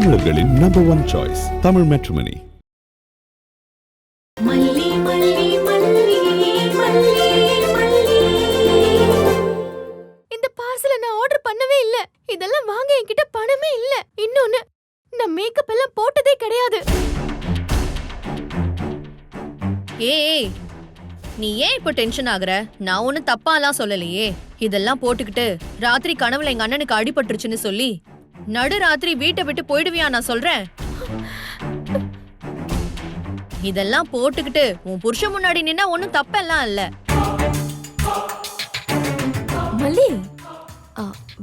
தமிழர்களின் number one choice Tamil matrimony. இந்த பார்சலை நான் ஆர்டர் பண்ணவே இல்ல. இதெல்லாம் வாங்க என்கிட்ட பணமே இல்ல. இன்னொன்னு, நான் மேக்கப் எல்லாம் போட்டதே கிடையாது. ஏய், நீ ஏன் இப்போ டென்ஷன் ஆகுற? நான் ஒன்னும் தப்பாலாம் சொல்லலையே. இதெல்லாம் போட்டுக்கிட்டு ராத்திரி கனவுல எங்க அண்ணனுக்கு அடிபட்டுருச்சுன்னு சொல்லி நடு ராத்திரி வீட்டை விட்டு போயிடுவியா? நான் சொல்றேன். இதெல்லாம் போட்டுக்கிட்டு உன் புருஷன் முன்னாடி நின்னா ஒன்னும் தப்பெல்லாம் இல்ல. மல்லி,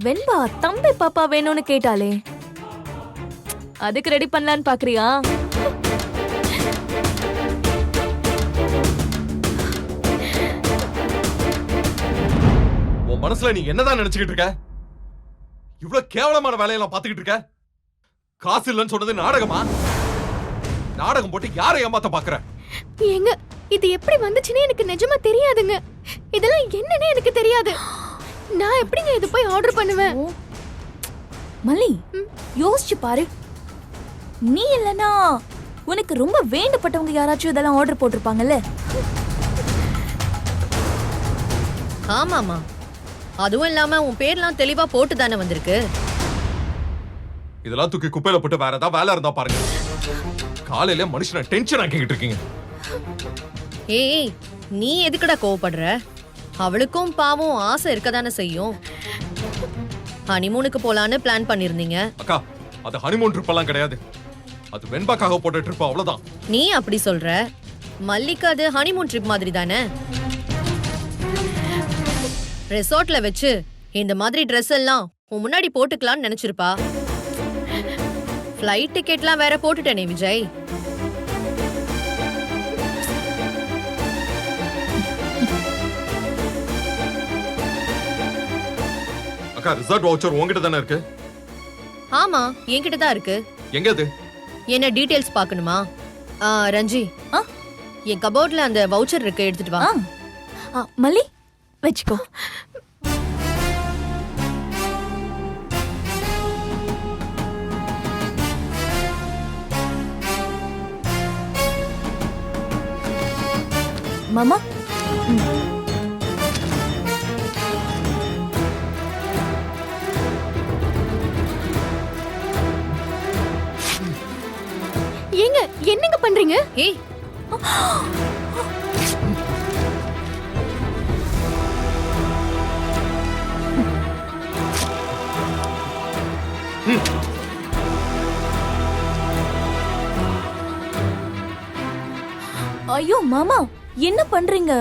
வெண்பா தம்பி பாப்பா வேணும்னு கேட்டாலே, அதுக்கு ரெடி பண்ணலான்னு பாக்குறியா? உன் மனசுல நீ என்னதான் நினைச்சுக்கிட்டு இருக்க? இவ்வளவு கேவலமான வேலையெல்லாம் பாத்துக்கிட்டு இருக்க? காசு இல்லைன்னு சொன்னது நாடகமா? நாடகம் போட்டு யாரை ஏமாத்த பாக்குற? ஏங்க, இது எப்படி வந்துச்சுன்னு எனக்கு நிஜமா தெரியாதுங்க. இதெல்லாம் என்னன்னு எனக்கு தெரியாது. நான் எப்படிங்க இது போய் ஆர்டர் பண்ணுவேன்? மல்லி, யோசிச்சு பாரு. நீ இல்லனா உனக்கு ரொம்ப வேண்டப்பட்டவங்க யாராச்சும் இதெல்லாம் ஆர்டர் போட்டிருப்பாங்கல்ல? ஆமாமா, அதுவும் இல்லாம உன் பேர்லாம் தெளிவா போட்டு தானே வந்திருக்கு. இதெல்லாம் தூக்கி குப்பையில போட்டு வேற ஏதாவது வேலை இருந்தா பாருங்க. காலையில மனுஷனை டென்ஷன் ஆக்கிக்கிட்டு இருக்கீங்க. ஏய், நீ எதுக்குடா கோவப்படுற? அவளுக்கும் பாவம் ஆசை இருக்கதானே செய்யும். ஹனிமூனுக்கு போலான்னு பிளான் பண்ணிருந்தீங்க. அக்கா, அது ஹனிமூன் ட்ரிப் எல்லாம் கிடையாது. அது வெண்பாக்காக போட்ட ட்ரிப், அவ்வளவுதான். நீ அப்படி சொல்ற. மல்லிகா அது ஹனிமூன் ட்ரிப் மாதிரி தானே. ரெசார்ட்ல வச்சு இந்த மாதிரி ட்ரெஸ் எல்லாம் உன் முன்னாடி போட்டுக்கலாம்னு நினைச்சிருப்பா. ஃப்ளைட் டிக்கெட்லாம் வேற போட்டுட்டேனே விஜய். அக்கா, ரிசார்ட் வவுச்சர் உன்கிட்ட தானே இருக்கு? ஆமா, என்கிட்ட தான் இருக்கு. எங்க அது? என்ன டீடைல்ஸ் பார்க்கணுமா? ரஞ்சி, என் கபோர்ட்ல அந்த வவுச்சர் இருக்கு, எடுத்துட்டு வா. மல்லி, வெச்சுக்கோ. மாமா, ஏங்க, என்னங்க பண்றீங்க? ஏய், ஐயோ மாமா, என்ன பண்றீங்க?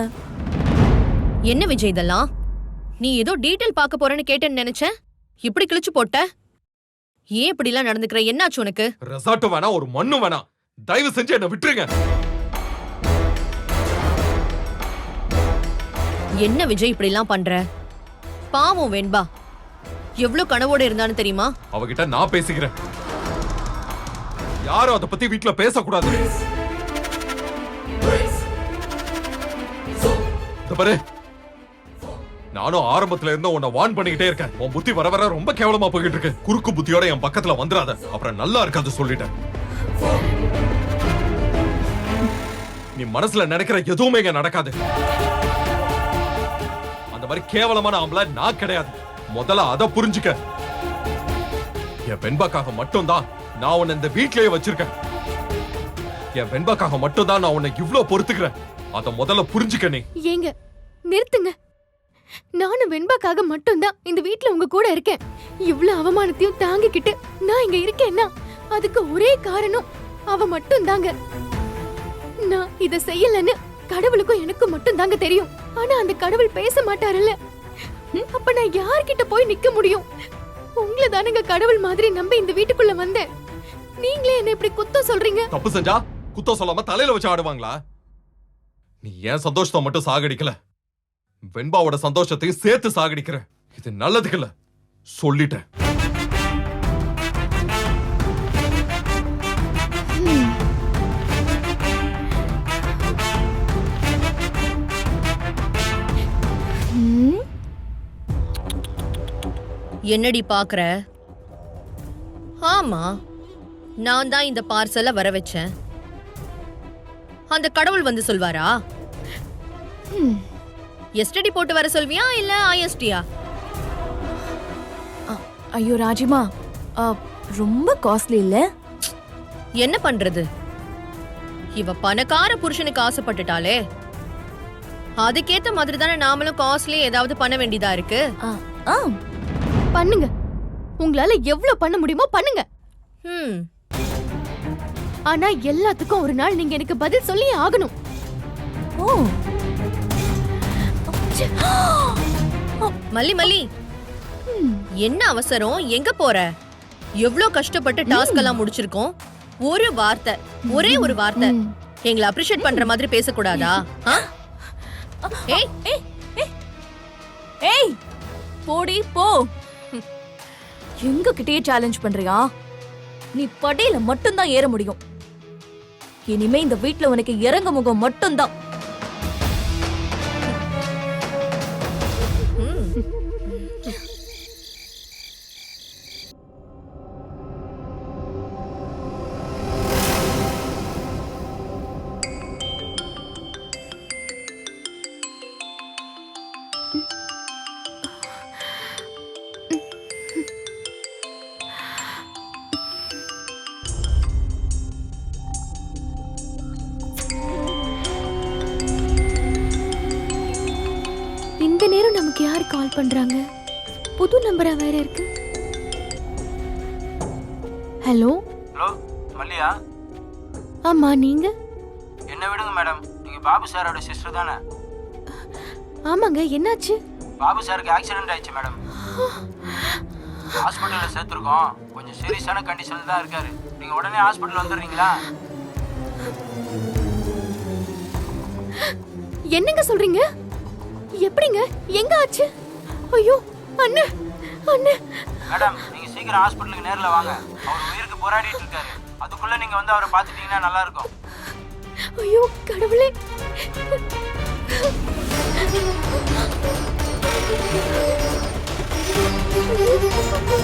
என்ன விஜய் இதெல்லாம்? நீ ஏதோ டீடைல் பார்க்க போறேன்னு கேட்டேன்னு நினைச்சேன். இப்படி கிழிச்சு போட்ட. ஏன் இப்படி எல்லாம் நடந்துக்கிற? என்னாச்சு உனக்கு? ரெசார்ட் வேணா, ஒரு மண்ணு வேணா. தயவு செஞ்சு என்ன விட்டுருங்க. என்ன விஜய் இப்படி எல்லாம் பண்ற? பாவம் வெண்பா எவ்வளவு கனவோட இருந்தான்னு தெரியுமா? அவகிட்ட நான் பேசிக்கிறேன். யாரும் அதை பத்தி வீட்டுல பேசக்கூடாது. பாரு, நானும் ஆரம்பத்துல இருந்த உன்னை வார்ன் பண்ணிக்கிட்டே இருக்கேன். உன் புத்தி வர வர ரொம்ப கேவலமா போயிட்டு இருக்கு. குறுக்கு புத்தியோட என் பக்கத்துல வந்துடாத, அப்புறம் நல்லா இருக்காது சொல்லிட்டேன். நீ மனசுல நினைக்கிற எதுவுமே இங்க நடக்காது. அந்த மாதிரி கேவலமான ஆம்பளை நான் கிடையாது. முதல்ல அத புரிஞ்சுக்க. என் வெண்பாக்காக மட்டும்தான் நான் உன்னை இந்த வீட்லயே வச்சிருக்கேன். என் வெண்பாக்காக மட்டும்தான் நான் உன்னை இவ்ளோ பொறுத்துக்கிறேன். அத முதல்ல புரிஞ்சுக்க. நீ ஏங்க, நிறுத்துங்க. நானும் வெண்பாக்காக மட்டும்தான் இந்த வீட்ல உங்க கூட இருக்கேன். இவ்வளவு அவமானத்தையும் தாங்கிக்கிட்டு நான் இங்க இருக்கேன்னா அதுக்கு ஒரே காரணம் அவ மட்டும் தாங்க. நான் இத செய்யலன்னு கடவுளுக்கும் எனக்கும் மட்டும் தாங்க தெரியும். ஆனா அந்த கடவுள் பேச மாட்டாருல்ல. அப்ப நான் யார்கிட்ட போய் நிக்க முடியும்? உங்களை தானுங்க கடவுள் மாதிரி நம்ப இந்த வீட்டுக்குள்ள வந்தேன். நீங்களே என்ன இப்படி குத்தம் சொல்றீங்க? தப்பு செஞ்சா குத்தம் சொல்லாம தலையில வச்சு ஆடுவாங்களா? நீ ஏன் சந்தோஷத்தை மட்டும் சாகடிக்கல, வெண்பாவோட சந்தோஷத்தையும் சேர்த்து சாகடிக்கிற. இது நல்லதுக்கு இல்ல, சொல்லிட்டேன். என்னடி பாக்குற? ஆமா, நான் தான் இந்த பார்சலை வர வச்சேன். அந்த கடவுள் வந்து சொல்வாரா? எஸ்டிடி போட்டு வர சொல்வியா இல்ல ஐஎஸ்டியா? ஐயோ ராஜிமா, ரொம்ப காஸ்ட்லி இல்ல? என்ன பண்றது, இவ பணக்கார புருஷனுக்கு ஆசைப்பட்டுட்டாலே. அதுக்கேத்த மாதிரி தானே நாமளும் காஸ்ட்லி ஏதாவது பண்ண வேண்டியதா இருக்கு. பண்ணுங்க, உங்களால எவ்வளவு பண்ண முடியுமோ பண்ணுங்க. ஆனா எல்லாத்துக்கும் ஒரு நாள் நீங்க எனக்கு பதில் சொல்லி ஆகணும். ஓ மல்லி மல்லி, என்ன அவசரம்? எங்க போற? எவ்ளோ கஷ்டப்பட்டு டாஸ்க் எல்லாம் முடிச்சிருக்கோம். ஒரு வார்த்தை, ஒரே ஒரு வார்த்தை எங்களை அப்ரிஷியேட் பண்ற மாதிரி பேசக்கூடாதா? ஏய் ஏய், போடி போ. எங்க கிட்டயே சேலஞ்ச் பண்றியா? நீ படியில மட்டும்தான் ஏற முடியும். இனிமே இந்த வீட்ல உனக்கு இறங்க முகம் மட்டும்தான். இந்த நேரம் நமக்கு யார் கால் பண்றாங்க? புது நம்பரா வேற இருக்கு. ஹலோ ஹலோ மல்லியா? ஆமா, நீங்க? என்ன விடுங்க மேடம், நீங்க பாபு சாரோட சிஸ்டர் தானே? ஆமாங்க, என்னாச்சு? பாபு சாருக்கு ஆக்சிடென்ட் ஆயிடுச்சு மேடம். ஹாஸ்பிட்டல்ல சேர்த்துருக்கோம். கொஞ்சம் சீரியஸான கண்டிஷன்ல தான் இருக்காரு. நீங்க உடனே ஹாஸ்பிட்டல் வந்துடுறீங்களா? என்னங்க சொல்றீங்க? எப்படிங்க? எங்க ஆச்சு? ஐயோ அண்ணே, அண்ணே. மேடம், நீங்க சீக்கிரம் ஹாஸ்பிட்டலுக்கு நேர்ல வாங்க. அவர் உயிருக்கு போராடிட்டு இருக்காரு. அதுக்குள்ள நீங்க வந்து அவரை பார்த்துட்டீங்கன்னா நல்லா இருக்கும். ஐயோ கடவுளே.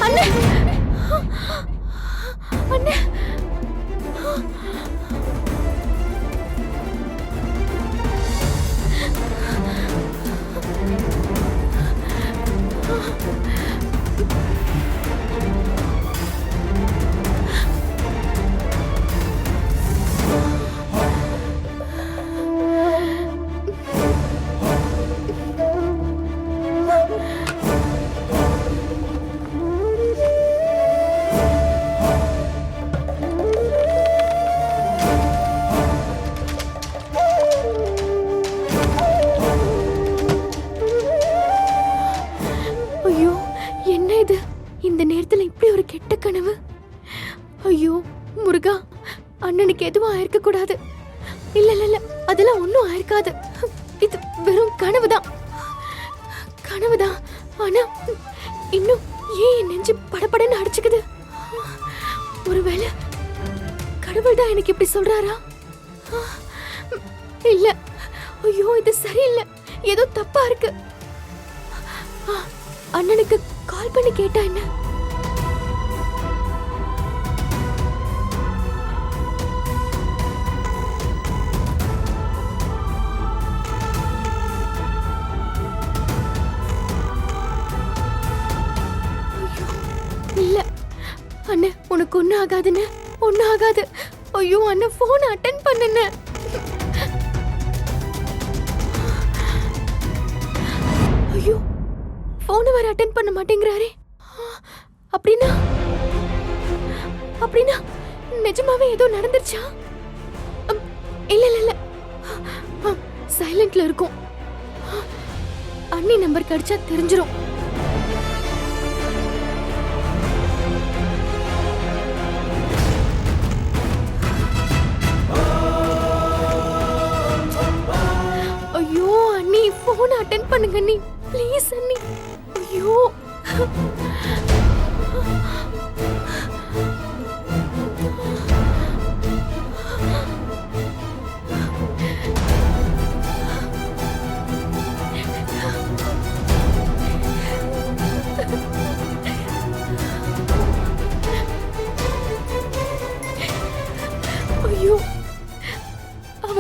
அண்ணே, அண்ணே. ஐயோ, என்ன இது? இந்த நேரத்துல இப்படி ஒரு கெட்ட கனவு. ஐயோ முருகா, அண்ணனுக்கு எதுவும் ஆயிருக்க கூடாது. இல்ல இல்ல இல்ல, அதெல்லாம் ஒண்ணும் ஆயிருக்காது. இது வெறும் கனவுதான், கனவுதான். ஆனா இன்னும் ஏன் என் நெஞ்சு படபடன்னு அடிச்சுக்குது? ஒருவேளை கடவுள் தான் எனக்கு இப்படி சொல்றாரா? இல்ல, ஐயோ இது சரியில்லை, ஏதோ தப்பா இருக்கு. அண்ணனுக்கு கால் பண்ணி கேட்டா என்ன? இல்ல அண்ணே, உனக்கு ஒன்னும் ஆகாதுன்னு, ஒன்னும் ஆகாது. ஐயோ அண்ணன் போன் அட்டென்ட் பண்ணுன. ஐயோ போனை வேற அட்டென்ட் பண்ண மாட்டேங்கிறாரே. அப்படின்னா அப்படின்னா நிஜமாவே ஏதோ நடந்துருச்சா? இல்ல இல்ல இல்ல, சைலண்ட்ல இருக்கும். அண்ணி நம்பர் கிடைச்சா தெரிஞ்சிரும். ஐயோ அண்ணி, போன் அட்டென்ட் பண்ணுங்க அண்ணி, ப்ளீஸ் அண்ணி. ஐயோ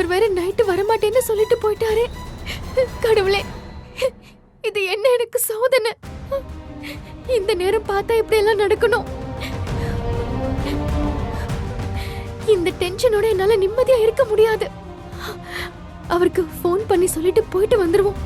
அவர் வேற நைட்டு வரமாட்டேன்னு சொல்லிட்டு போயிட்டாரே. கடவுளே, இது என்ன எனக்கு சோதனை? இந்த நேரம் பார்த்தா இப்படி எல்லாம் நடக்கணும். இந்த டென்ஷனோட என்னால நிம்மதியா இருக்க முடியாது. அவருக்கு ஃபோன் பண்ணி சொல்லிட்டு போயிட்டு வந்துருவோம்.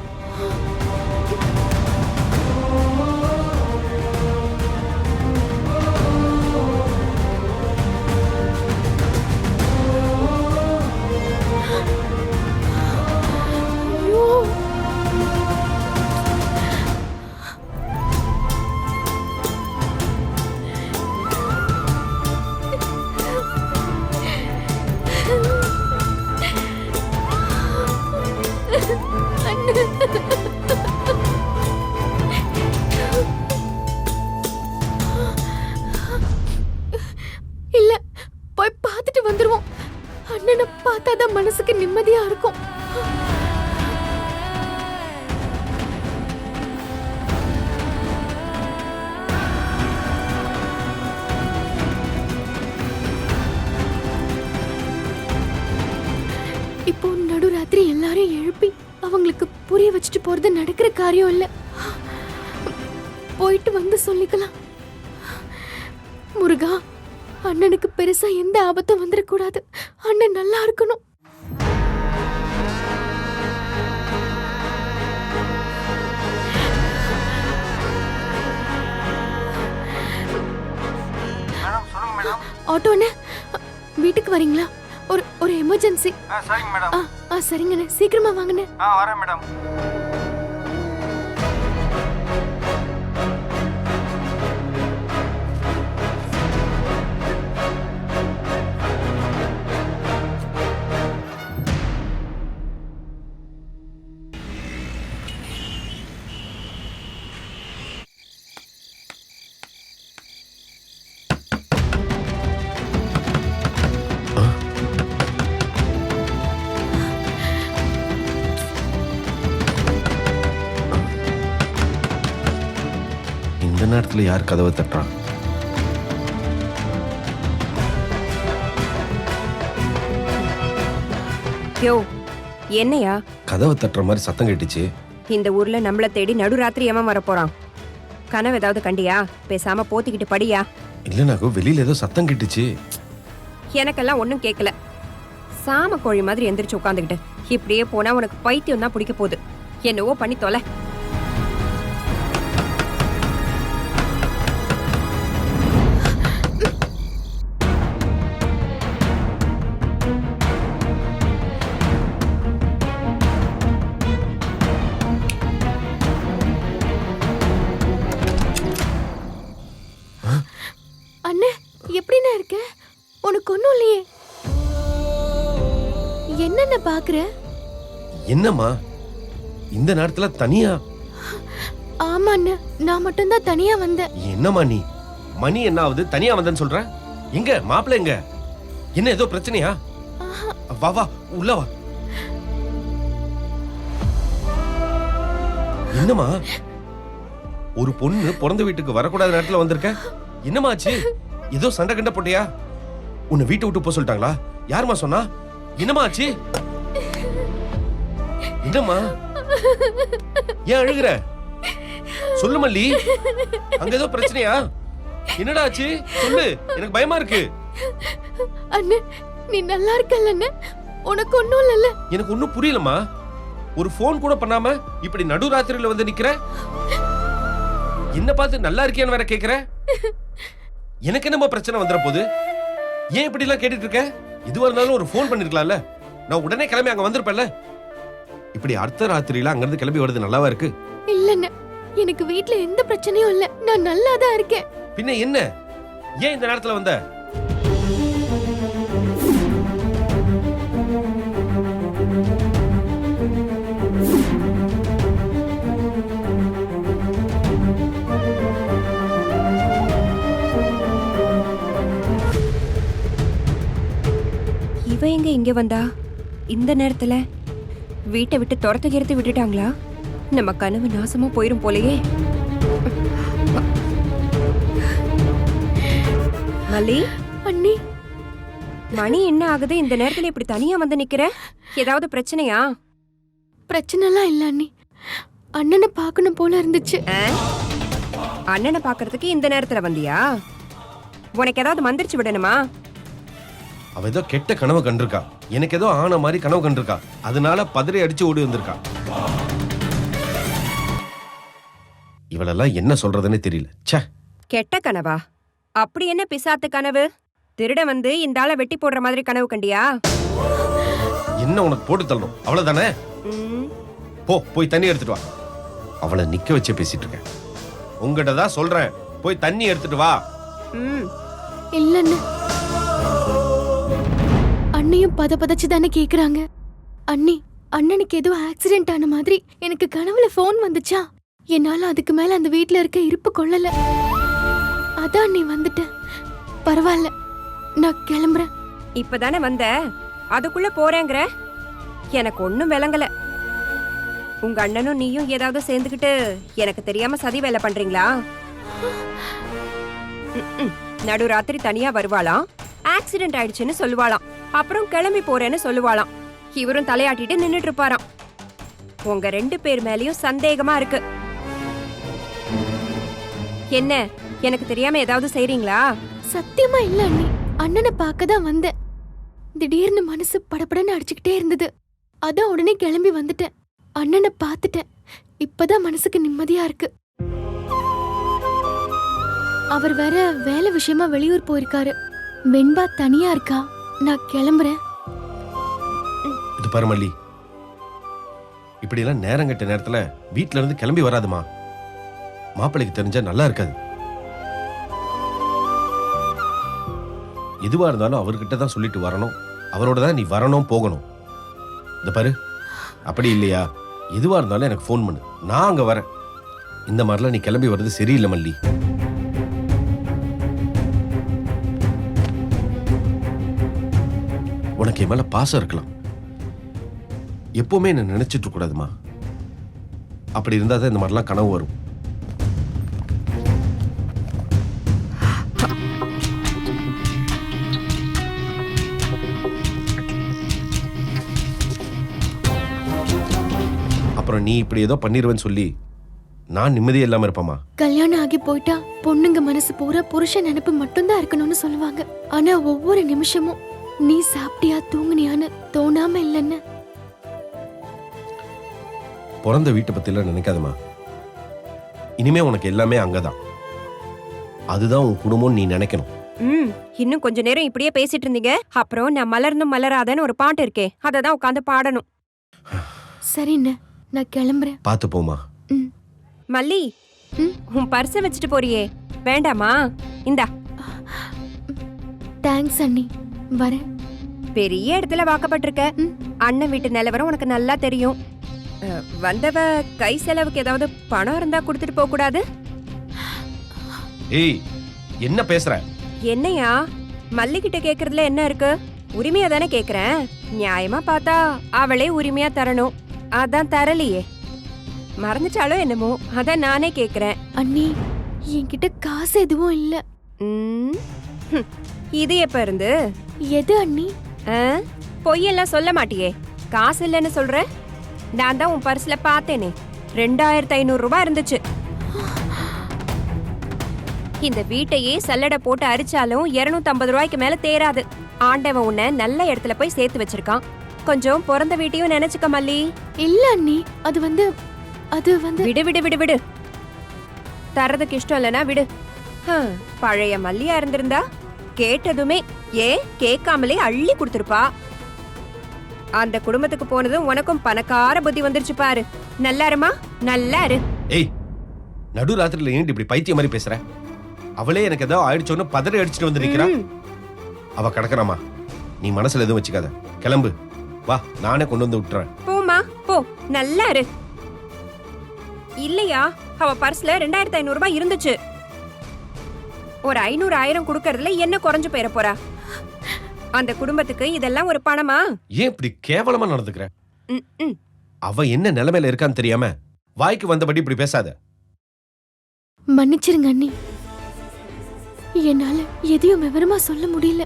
ஐயோ, இல்ல, போய் பார்த்துட்டு வந்துருவோம். அண்ணனை பார்த்தாதான் மனசுக்கு நிம்மதியா இருக்கும். இப்போ நடுராத்திரி எல்லாரையும் எழுப்பி அவங்களுக்கு புரிய வச்சுட்டு போறது நடக்கிற காரியம் இல்ல. போயிட்டு வந்து சொல்லிக்கலாம். முருகா, அண்ணனுக்கு பெருசா எந்த ஆபத்தும் வந்துடக்கூடாது. அண்ணன் நல்லா இருக்கணும். மேடம் சொல்லுங்க மேடம். ஆட்டோண்ணே, வீட்டுக்கு வரீங்களா? ஒரு எமர்ஜென்சி. சரிங்க மேடம். சரிங்கண்ணே, சீக்கிரமா வாங்கண்ணே. வரேன் மேடம். இந்த நேரத்துல யார் கதவை தட்டுறான்? யோ, என்னையா கதவை தட்டுற மாதிரி சத்தம் கேட்டுச்சு. இந்த ஊர்ல நம்மள தேடி நடுராத்திரி எவன் வரப்போறான்? கனவு ஏதாவது கண்டியா? பேசாம போத்திக்கிட்டு படியா. இல்லைனாக்கோ வெளியில ஏதோ சத்தம் கேட்டுச்சு. எனக்கெல்லாம் ஒண்ணும் கேட்கல. சாம கோழி மாதிரி எந்திரிச்சு உட்காந்துக்கிட்டு இப்படியே போனா உனக்கு பைத்தியம் தான் பிடிக்க போகுது. என்னவோ பண்ணி தொலை. அண்ணே, எப்படிண்ணே இருக்க? உனக்கு ஒண்ணும் இல்லையே? என்னென்ன பாக்குற? என்னம்மா இந்த நேரத்துல தனியா? ஆமா அண்ணே, நான் மட்டும்தான் தனியா வந்தேன். என்னம்மா நீ? மணி என்ன ஆகுது, தனியா வந்தேன்னு சொல்ற? எங்க மாப்பிள்ளை எங்க? என்ன ஏதோ பிரச்சனையா? வா வா உள்ள வா. என்னம்மா, ஒரு பொண்ணு பிறந்த வீட்டுக்கு வரக்கூடாத நேரத்துல வந்திருக்க? என்னம்மா ஆச்சு? ஏதோ சண்டை கண்ட போட்டியா? உன்னை வீட்டை விட்டு போக சொல்லிட்டாங்களா? யாருமா சொன்னா? என்னம்மா ஆச்சு? என்னம்மா ஏன் அழுகுற? சொல்லு மல்லி, அங்க ஏதோ பிரச்சனையா? என்னடா ஆச்சு சொல்லு, எனக்கு பயமா இருக்கு. அண்ணே, நீ நல்லா இருக்கல்ல அண்ணே? உனக்கு ஒண்ணும் இல்லல்ல? எனக்கு ஒண்ணும் புரியலம்மா. ஒரு போன் கூட பண்ணாம இப்படி நடுராத்திரியில வந்து நிக்கிற. என்ன பார்த்து நல்லா இருக்கியான்னு வேற கேக்குற. எனக்கு என்னமா பிரச்சனை வந்துற போது? ஏன் இப்படி எல்லாம் கேட்டுட்டு இருக்க? இதுவா இருந்தாலும் ஒரு போன் பண்ணிருக்கலாம்ல. நான் உடனே கிளம்பி அங்க வந்திருப்பேன்ல. இப்படி அர்த்த ராத்திரியில அங்க இருந்து கிளம்பி வருது நல்லாவா இருக்கு? இல்லண்ணே, எனக்கு வீட்ல எந்த பிரச்சனையும் இல்ல. நான் நல்லா தான் இருக்கேன். பின்ன என்ன? ஏன் இந்த நேரத்துல வந்த? இவ எங்க இங்க வந்தா? இந்த நேரத்துல வீட்டை விட்டு துரத்து கிரத்து விட்டுட்டாங்களா? நம்ம கனவு நாசமா போயிரும் போலயே. மல்லி, அண்ணி, மணி என்ன ஆகுது இந்த நேரத்துல இப்படி தனியா வந்து நிக்கிற? ஏதாவது பிரச்சனையா? பிரச்சனைலாம் இல்ல அண்ணி. அண்ணனை பார்க்கணும் போல இருந்துச்சு. அண்ணனை பாக்குறதுக்கு இந்த நேரத்துல வந்தியா? உனக்கு ஏதாவது மந்திரிச்சு விடணுமா? அவ ஏதோ கெட்ட கனவு கண்டிருக்கா, எனக்கு ஏதோ ஆன மாதிரி கனவு கண்டிருக்கா, அதனால பதறி அடிச்சு ஓடி வந்திருக்கா. இவளெல்லாம் என்ன சொல்றதுன்னு தெரியல. ச்சே. கெட்ட கனவா? அப்படி என்ன பிசாத்து கனவு? திருட வந்து இந்த ஆளை வெட்டி போடுற மாதிரி கனவு கண்டியா? என்ன உனக்கு போட்டு தள்ளணும் அவ்வளவுதானே? ம், போய் தண்ணி எடுத்துட்டு வா. அவளை நிக்க வச்சே பேசிட்டு இருக்கேன். உங்ககிட்ட தான் சொல்றேன், போய் தண்ணி எடுத்துட்டு வா. ம். இல்லன்னு அண்ணியும் பதச்சு தானே கேக்குறாங்க. அண்ணி, அண்ணனுக்கு ஏதோ ஆக்சிடென்ட் ஆன மாதிரி எனக்கு கனவுல போன் வந்துச்சா. என்னால அதுக்கு மேல அந்த வீட்ல இருக்க இருப்பு கொள்ளல. அதான் நீ வந்துட்ட. பரவாயில்ல, நான் கிளம்புறேன். இப்பதானே வந்த, அதுக்குள்ள போறேங்கிற? எனக்கு ஒண்ணும் விளங்கல. உங்க அண்ணனும் நீயும் ஏதாவது சேர்ந்துக்கிட்டு எனக்கு தெரியாம சதி வேலை பண்றீங்களா? நடு ராத்திரி தனியா வருவாளாம், ஆக்சிடென்ட் ஆயிடுச்சுன்னு சொல்லுவாளாம், அப்புறம் கிளம்பி போறேன்னு சொல்லுவாளாம். இவரும் தலையாட்டிட்டு நின்னுட்டு இருப்பாராம். உங்க 2 பேர் மேலயும் சந்தேகமா இருக்கு. என்ன, எனக்கு தெரியாம ஏதாவது செய்றீங்களா? சத்தியமா இல்ல அண்ணி. அண்ணனை பார்க்க தான் வந்தேன். திடீர்னு மனசு படபடன்னு அடிச்சுக்கிட்டே இருந்தது. அதான் உடனே கிளம்பி வந்துட்டேன். அண்ணனை பார்த்துட்டேன். இப்பதான் மனசுக்கு நிம்மதியா இருக்கு. அவர் வேற வேலை விஷயமா வெளியூர் போயிருக்காரு. வெண்பா தனியா இருக்கா. நான் கிளம்புறேன். இது பாரு மல்லி, இப்படி எல்லாம் நேரம் கட்ட நேரத்துல வீட்ல இருந்து கிளம்பி வராதுமா. மாப்பிள்ளைக்கு தெரிஞ்சா நல்லா இருக்காது. எதுவா இருந்தாலும் அவர்கிட்ட தான் சொல்லிட்டு வரணும். அவரோட தான் நீ வரணும் போகணும். இந்த பாரு, அப்படி இல்லையா, எதுவா இருந்தாலும் எனக்கு ஃபோன் பண்ணு, நான் அங்க வரேன். இந்த மாதிரிலாம் நீ கிளம்பி வர்றது சரியில்லை மல்லி. உனக்கு என் மேல பாசம் இருக்கலாம், எப்பவுமே என்ன நினைச்சிட்டு இருக்க கூடாதுமா. அப்படி இருந்தா தான் இந்த மாதிரிலாம் கனவு வரும். அப்புறம் நீ இப்படி ஏதோ பண்ணிருவேன்னு சொல்லி நான் நிம்மதியே இல்லாம இருப்பேமா. கல்யாணம் ஆகி போயிட்டா பொண்ணுங்க மனசு பூரா புருஷன் நினைப்பு மட்டும்தான் இருக்கணும்னு சொல்லுவாங்க. ஆனா ஒவ்வொரு நிமிஷமும் நீ சாப்பிட்டியா தூங்குனியான்னு தோணாம இல்லன்னு. பிறந்த வீட்டை பத்தி எல்லாம் நினைக்காதமா. இனிமே உனக்கு எல்லாமே அங்கதான். அதுதான் உன் குடும்பம் நீ நினைக்கணும். இன்னும் கொஞ்ச நேரம் இப்படியே பேசிட்டு இருந்தீங்க, அப்புறம் நான் மலர்ந்தும் மலராதன்னு ஒரு பாட்டு இருக்கே, அதை தான் உட்காந்து பாடணும். சரிண்ண, நான் கிளம்புறேன். பாத்து போமா. மல்லி, உன் பர்ஸ வச்சுட்டு போறியே, வேண்டாமா? இந்தா. தேங்க்ஸ் அண்ணி, வரேன். பெரிய இடத்துல வாக்கப்பட்டிருக்க. அண்ணன் வீட்டு நிலவரம் உனக்கு நல்லா தெரியும். வந்தவ கை செலவுக்கு ஏதாவது பணம் இருந்தா கொடுத்துட்டு போக கூடாது? ஏய், என்ன பேசுற? என்னையா, மல்லி கிட்ட கேக்குறதுல என்ன இருக்கு? உரிமையா தானே கேக்குறேன். நியாயமா பார்த்தா அவளே உரிமையா தரணும். அதான் தரலையே. மறந்துட்டாலோ என்னமோ, அதான் நானே கேக்குறேன். அண்ணி, என்கிட்ட காசு எதுவும் இல்ல. இது எப்ப இருந்து? எது அண்ணி? பொய்யெல்லாம் சொல்ல மாட்டியே. காசு இல்லைன்னு சொல்ற? நான் தான் உன் பர்ஸ்ல பார்த்தேனே, 2500 ரூபாய் இருந்துச்சு. இந்த வீட்டையே சல்லடை போட்டு அரிச்சாலும் 250 ரூபாய்க்கு மேல தேராது. ஆண்டவன் உன்னை நல்ல இடத்துல போய் சேர்த்து வச்சிருக்கான். கொஞ்சம் பிறந்த வீட்டையும் நினைச்சுக்க மல்லி. இல்ல அண்ணி, அது வந்து விடு விடு விடு விடு. தரதுக்கு இஷ்டம் இல்லனா விடு. பழைய மல்லியா இருந்திருந்தா கேட்டதுமே கேட்காமலே அள்ளி கொடுத்திருப்பா. அந்த குடும்பத்துக்கு போனதும் உனக்கும் பணக்கார புத்தி வந்துருச்சு பாரு. நல்லா இருமா, நல்லா இரு. ஏய், நடு ராத்திரில ஏன் இப்படி பைத்திய மாதிரி பேசுற? அவளே எனக்கு ஏதோ ஆயிடுச்சோன்னு பதறி அடிச்சுட்டு வந்து நிக்கிறா. அவ கடக்கறாமா, நீ மனசுல எதுவும் வச்சுக்காத. கிளம்பு, வா, நானே கொண்டு வந்து விட்டுறேன். போமா, போ, நல்லா இரு. இல்லையா, அவ பர்ஸ்ல 2500 ரூபாய் இருந்துச்சு. ஒரு 500 1000 கொடுக்கறதுல என்ன குறைஞ்சு போயிட போறா? அந்த குடும்பத்துக்கு இதெல்லாம் ஒரு பணமா? ஏன் இப்படி கேவலமா நடந்துக்கிற? அவ என்ன நிலைமையில இருக்கான்னு தெரியாம வாய்க்கு வந்தபடி இப்படி பேசாத. மன்னிச்சிருங்க அண்ணி, என்னால எதையும் விவரமா சொல்ல முடியல.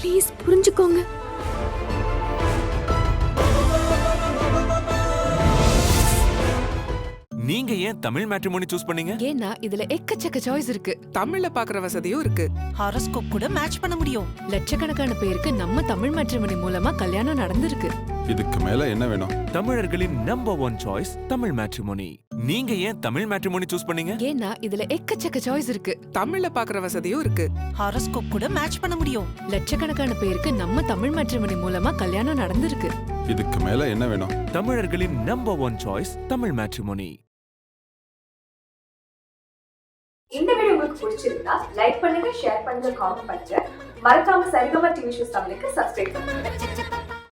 ப்ளீஸ் புரிஞ்சுக்கோங்க. நீங்க ஏன் தமிழ் மேட்ரிமோனி சூஸ் பண்ணீங்க? ஏன்னா இதுல எக்கச்சக்க சாய்ஸ் இருக்கு. தமிழ்ல பாக்குற வசதியும் இருக்கு. ஹாரோஸ்கோப் கூட மேட்ச் பண்ண முடியும். லட்சக்கணக்கான பேருக்கு நம்ம தமிழ் மேட்ரிமோனி மூலமா கல்யாணம் நடந்திருக்கு. இதுக்கு மேல என்ன வேணும்? தமிழர்களின் நம்பர் 1 சாய்ஸ் தமிழ் மேட்ரிமோனி. நீங்க ஏன் தமிழ் மேட்ரிமோனி சூஸ் பண்ணீங்க? ஏன்னா இதுல எக்கச்சக்க சாய்ஸ் இருக்கு. தமிழ்ல பாக்குற வசதியும் இருக்கு. ஹாரோஸ்கோப் கூட மேட்ச் பண்ண முடியும். லட்சக்கணக்கான பேருக்கு நம்ம தமிழ் மேட்ரிமோனி மூலமா கல்யாணம் நடந்திருக்கு. இதுக்கு மேல என்ன வேணும்? தமிழர்களின் நம்பர் 1 சாய்ஸ் தமிழ் மேட்ரிமோனி. இந்த வீடியோ உங்களுக்கு பிடிச்சிருந்தா லைக் பண்ணுங்க, ஷேர் பண்ணுங்க, காமெண்ட் பண்ணுங்க. மறக்காம சரிகமா டிவி ஷோஸ் தமிழுக்கு சப்ஸ்கிரைப் பண்ணுங்க.